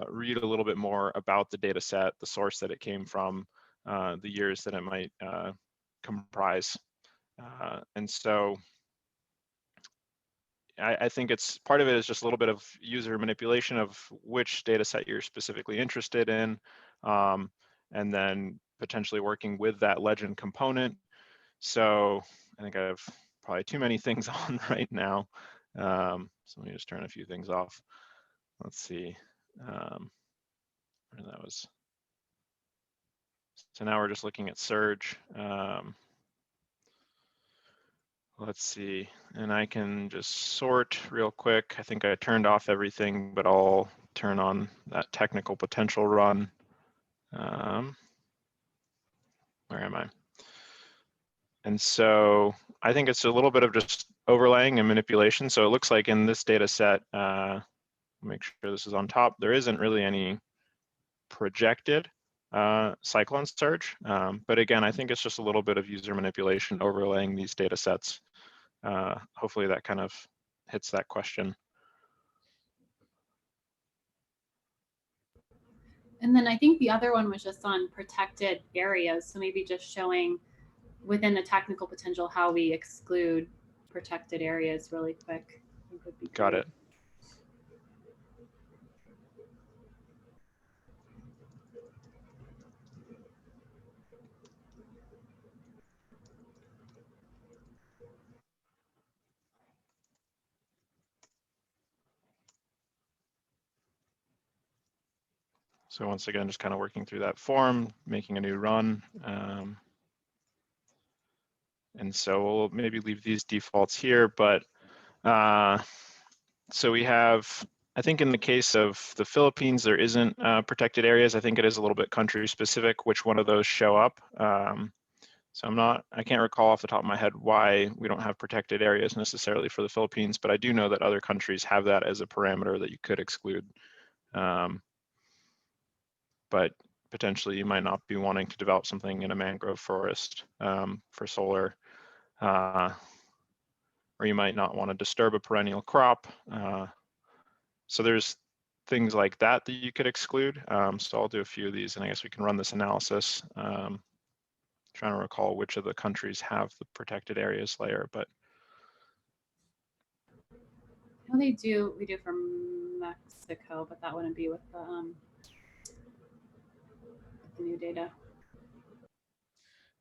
read a little bit more about the data set, the source that it came from, the years that it might comprise. And so I think it's part of it is just a little bit of user manipulation of which data set you're specifically interested in, and then potentially working with that legend component. So I think I have probably too many things on right now. So let me just turn a few things off. Let's see. Where that was. So now we're just looking at surge. Let's see, and I can just sort real quick. I think I turned off everything, but I'll turn on that technical potential run. Where am I? And so I think it's a little bit of just overlaying and manipulation. So it looks like in this data set, make sure this is on top, there isn't really any projected cyclone surge. But again, I think it's just a little bit of user manipulation overlaying these data sets. Hopefully that kind of hits that question. And then I think the other one was just on protected areas. So maybe just showing within the technical potential, how we exclude protected areas really quick. I think would be Got great. it. So once again, just kind of working through that form, making a new run. And so we'll maybe leave these defaults here, but so we have, I think in the case of the Philippines, there isn't protected areas. I think it is a little bit country specific, which one of those show up. So I can't recall off the top of my head why we don't have protected areas necessarily for the Philippines, but I do know that other countries have that as a parameter that you could exclude. But potentially you might not be wanting to develop something in a mangrove forest for solar, or you might not want to disturb a perennial crop. So there's things like that that you could exclude. So I'll do a few of these, and I guess we can run this analysis. Trying to recall which of the countries have the protected areas layer, but I know we do for Mexico, but that wouldn't be with the new data.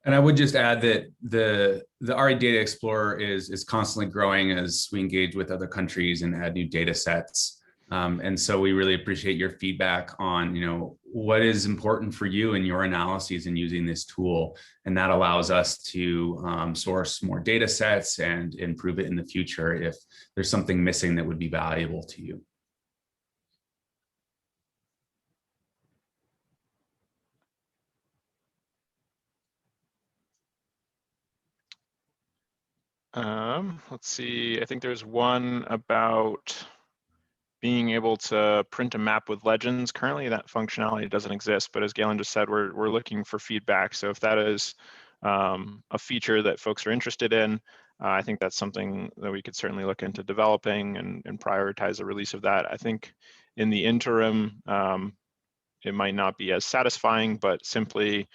And I would just add that the RE Data Explorer is constantly growing as we engage with other countries and add new data sets. And so we really appreciate your feedback on, what is important for you in your analyses and using this tool. And that allows us to source more data sets and improve it in the future if there's something missing that would be valuable to you. Let's see, I think there's one about being able to print a map with legends. Currently that functionality doesn't exist, but as Galen just said, we're looking for feedback. So if that is a feature that folks are interested in, I think that's something that we could certainly look into developing and prioritize the release of that. I think in the interim, it might not be as satisfying, but simply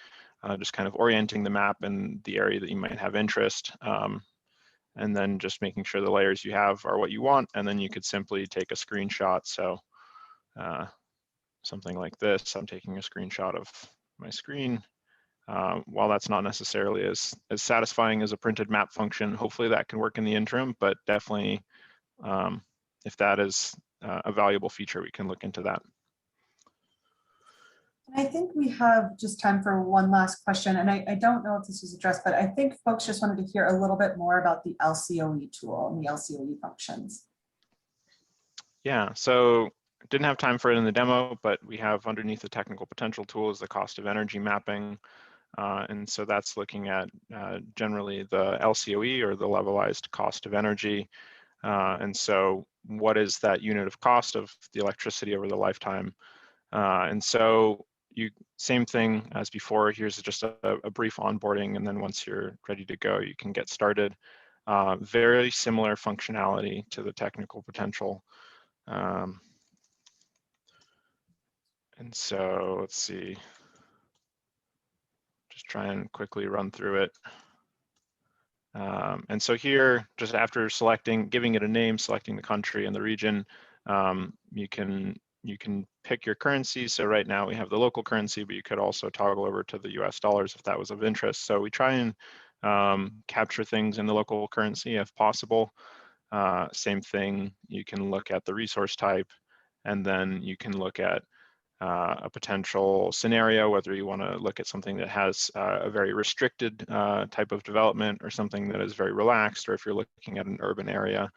just kind of orienting the map in the area that you might have interest. And then just making sure the layers you have are what you want, and then you could simply take a screenshot. So something like this, I'm taking a screenshot of my screen. While that's not necessarily as satisfying as a printed map function, hopefully that can work in the interim, but definitely if that is a valuable feature, we can look into that. I think we have just time for one last question, and I don't know if this was addressed, but I think folks just wanted to hear a little bit more about the LCOE tool and the LCOE functions. Yeah, so didn't have time for it in the demo, but we have underneath the technical potential tool is the cost of energy mapping. And so that's looking at generally the LCOE, or the levelized cost of energy. And so what is that unit of cost of the electricity over the lifetime? And so same thing as before. Here's just a brief onboarding, and then once you're ready to go, you can get started. Very similar functionality to the technical potential. And so let's see, just try and quickly run through it. And so here, just after giving it a name, selecting the country and the region, you can pick your currency. So right now we have the local currency, but you could also toggle over to the US dollars if that was of interest. So we try and capture things in the local currency if possible. Same thing, you can look at the resource type, and then you can look at a potential scenario, whether you want to look at something that has a very restricted type of development, or something that is very relaxed, or if you're looking at an urban area.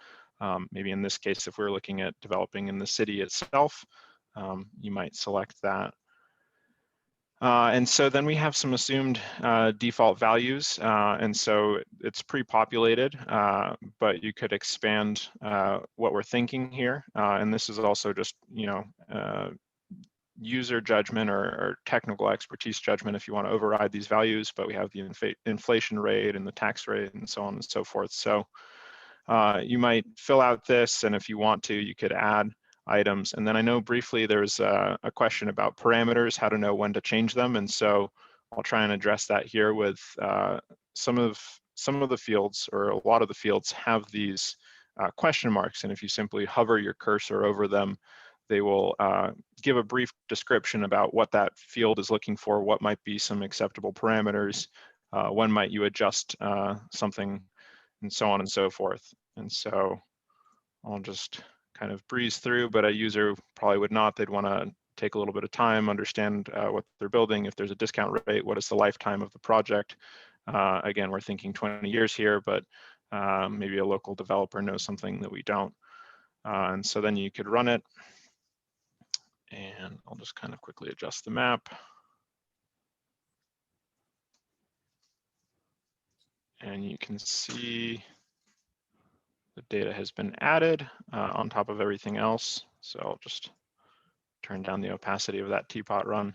Maybe in this case, if we're looking at developing in the city itself, you might select that. And so then we have some assumed default values. And so it's pre-populated, but you could expand what we're thinking here. And this is also just, user judgment or technical expertise judgment if you want to override these values, but we have the inflation rate and the tax rate and so on and so forth. So you might fill out this, and if you want to, you could add items. And then I know briefly there's a question about parameters, how to know when to change them. And so I'll try and address that here with some of the fields, or a lot of the fields, have these question marks, and if you simply hover your cursor over them, they will give a brief description about what that field is looking for, what might be some acceptable parameters, when might you adjust something, and so on and so forth. And so I'll just kind of breeze through, but a user probably would not. They'd want to take a little bit of time, understand what they're building. If there's a discount rate, what is the lifetime of the project? Again, we're thinking 20 years here, but maybe a local developer knows something that we don't. And so then you could run it. And I'll just kind of quickly adjust the map. And you can see the data has been added on top of everything else. So I'll just turn down the opacity of that teapot run.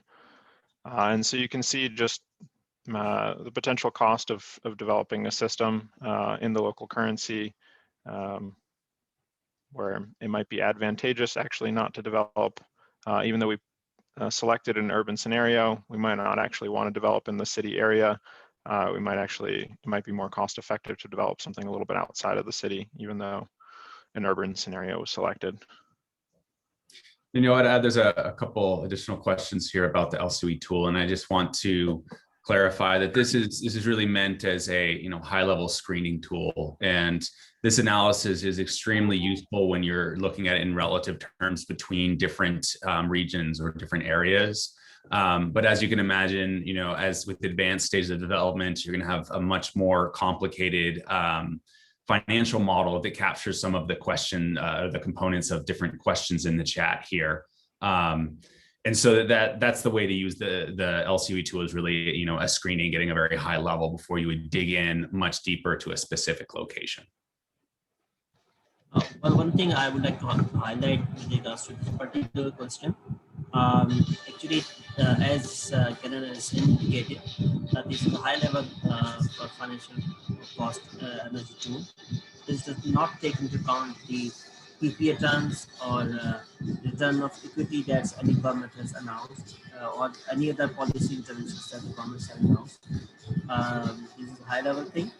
And so you can see just the potential cost of developing a system in the local currency, where it might be advantageous actually not to develop, even though we selected an urban scenario, we might not actually want to develop in the city area. It might be more cost effective to develop something a little bit outside of the city, even though an urban scenario was selected. You know what, there's a couple additional questions here about the LCOE tool, and I just want to clarify that this is really meant as a high-level screening tool, and this analysis is extremely useful when you're looking at it in relative terms between different regions or different areas. But as you can imagine, as with advanced stages of development, you're going to have a much more complicated financial model that captures some of the the components of different questions in the chat here. And so that's the way to use the LCOE tool, is really, a screening, getting a very high level before you would dig in much deeper to a specific location. Well, one thing I would like to highlight with regards to this particular question, actually, as Kenan has indicated, this is a high-level financial cost energy tool. This does not take into account the PPA returns or return of equity that any government has announced, or any other policy interventions that the governments have announced. This is a high-level thing.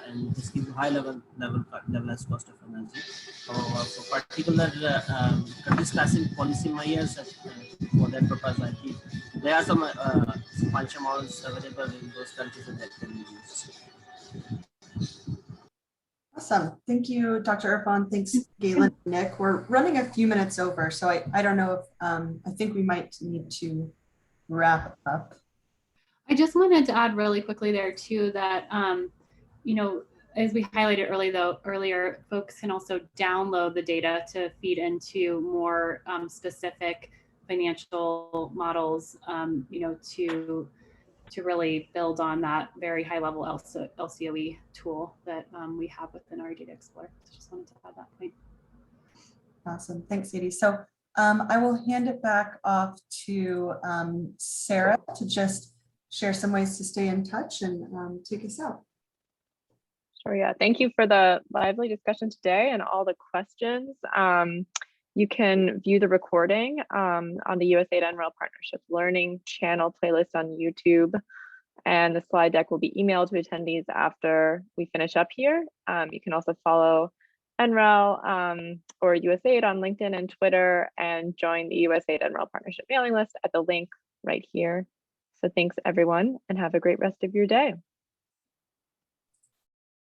And this gives high levelized cost of energy. However, for particular country-specific policy measures, for that purpose, I think there are some financial models available in those countries that can be used. Awesome. Thank you, Dr. Irfan. Thanks, Galen and Nick. We're running a few minutes over, so I don't know if I think we might need to wrap up. I just wanted to add really quickly there too that as we highlighted earlier, folks can also download the data to feed into more specific financial models, to really build on that very high level LCOE tool that we have within our Data Explorer. So just wanted to add that point. Awesome. Thanks, Sadie. So I will hand it back off to Sarah to just share some ways to stay in touch and take us out. Sure, yeah. Thank you for the lively discussion today and all the questions. You can view the recording on the USAID NREL Partnership Learning channel playlist on YouTube, and the slide deck will be emailed to attendees after we finish up here. You can also follow NREL or USAID on LinkedIn and Twitter, and join the USAID NREL Partnership mailing list at the link right here. So thanks everyone, and have a great rest of your day.